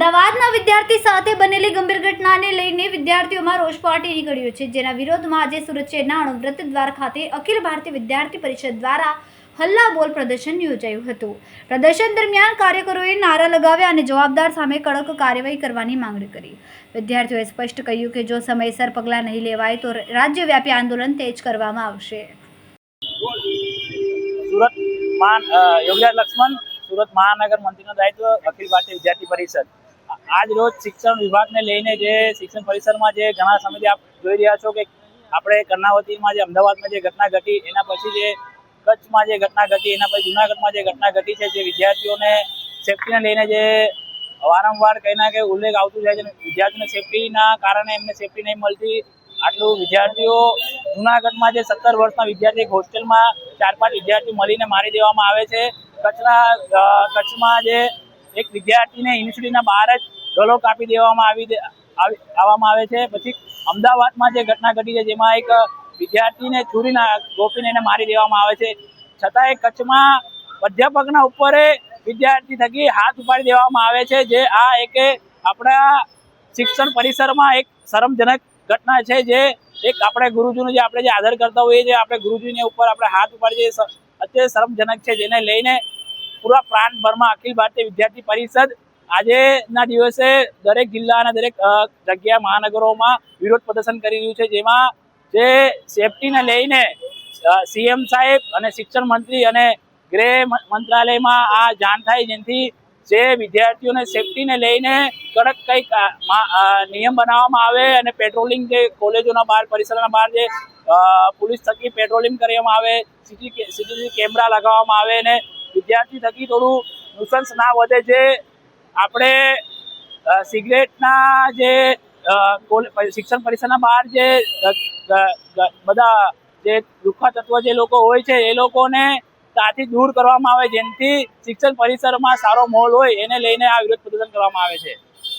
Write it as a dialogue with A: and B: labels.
A: અમદાવાદના વિદ્યાર્થી સાથે બનેલી ગંભીર ઘટનાને લઈને વિદ્યાર્થીઓમાં રોષ ફાટી નીકળ્યો છે, જેના વિરોધમાં આજે સુરત શહેરના વ્રતદ્વાર ખાતે અખિલ ભારતીય વિદ્યાર્થી પરિષદ દ્વારા હલ્લાબોલ પ્રદર્શન યોજાયું હતું। પ્રદર્શન દરમિયાન કાર્યકરોએ નારા લગાવ્યા અને જવાબદાર સામે કડક કાર્યવાહી કરવાની માંગણી કરી। વિદ્યાર્થીઓએ સ્પષ્ટ કહ્યું કે જો સમયસર પગલાં નહીં લેવાય તો રાજ્યવ્યાપી આંદોલન તેજ કરવામાં આવશે।
B: સુરત યોગીરાજ લક્ષ્મણ સુરત મહાનગર મંત્રીનું દાયિત્વ અખિલ ભારતીય વિદ્યાર્થી પરિષદ આજ રોજ શિક્ષણ વિભાગને લઈને જે શિક્ષણ પરિસરમાં જે ઘણા સમયથી આપ જોઈ રહ્યા છો કે આપણે કર્ણાવતીમાં જે અમદાવાદમાં જે ઘટના ઘટી એના પછી જે કચ્છમાં જે ઘટના ઘટી એના પછી જૂનાગઢમાં જે ઘટના ઘટી છે, જે વિદ્યાર્થીઓને સેફટીને લઈને જે વારંવાર કંઈ ના કંઈ ઉલ્લેખ આવતું જાય છે, વિદ્યાર્થીઓને સેફટીના કારણે એમને સેફટી નહીં મળતી। આટલું વિદ્યાર્થીઓ જૂનાગઢમાં જે 17 વર્ષના વિદ્યાર્થી એક હોસ્ટેલમાં 4-5 વિદ્યાર્થીઓ મળીને મારી દેવામાં આવે છે। કચ્છમાં જે એક વિદ્યાર્થીને યુનિવર્સિટીના બહાર જ ગળો કાપી દેવામાં આવે છે। પછી અમદાવાદમાં જે ઘટના ઘટી છે જેમાં એક વિદ્યાર્થીને છુરીના ગોપીને એને મારી દેવામાં આવે છે, છતાં એ કચ્છમાં અધ્યાપકના ઉપર વિદ્યાર્થી થકી હાથ ઉપાડી દેવામાં આવે છે, જે આ એક આપણા શિક્ષણ પરિસરમાં એક શરમજનક ઘટના છે। જે એક આપણે ગુરુજીનો જે આપણે જે આદર કરતા હોઈએ છીએ, આપણે ગુરુજીને ઉપર આપણે હાથ ઉપાડીએ અત્યારે શરમજનક છે, જેને લઈને પૂરા પ્રાંતભરમાં અખિલ ભારતીય વિદ્યાર્થી પરિષદ આજેના દિવસે દરેક જિલ્લા અને દરેક જગ્યા મહાનગરોમાં વિરોધ પ્રદર્શન કરી રહ્યું છે, જેમાં જે સેફટીને લઈને સીએમ સાહેબ અને શિક્ષણ મંત્રી અને ગૃહ મંત્રાલયમાં આ જાણ થાય, જેથી જે વિદ્યાર્થીઓને સેફટીને લઈને કડક કંઈક નિયમ બનાવવામાં આવે અને પેટ્રોલિંગ જે કોલેજોના બહાર પરિસરના બહાર જે પોલીસ થકી પેટ્રોલિંગ કરવામાં આવે, સીસીટીવી કેમેરા લગાવવામાં આવે અને વિદ્યાર્થી થકી થોડું નુસન્સ ના વધે। જે આપણે સિગરેટના જે શિક્ષણ પરિસરના બહાર જે બધા જે લુખ્ખા તત્વ જે લોકો હોય છે એ લોકોને ત્યાંથી દૂર કરવામાં આવે, જેનાથી શિક્ષણ પરિસરમાં સારો માહોલ હોય એને લઈને આ વિરોધ પ્રદર્શન કરવામાં આવે છે।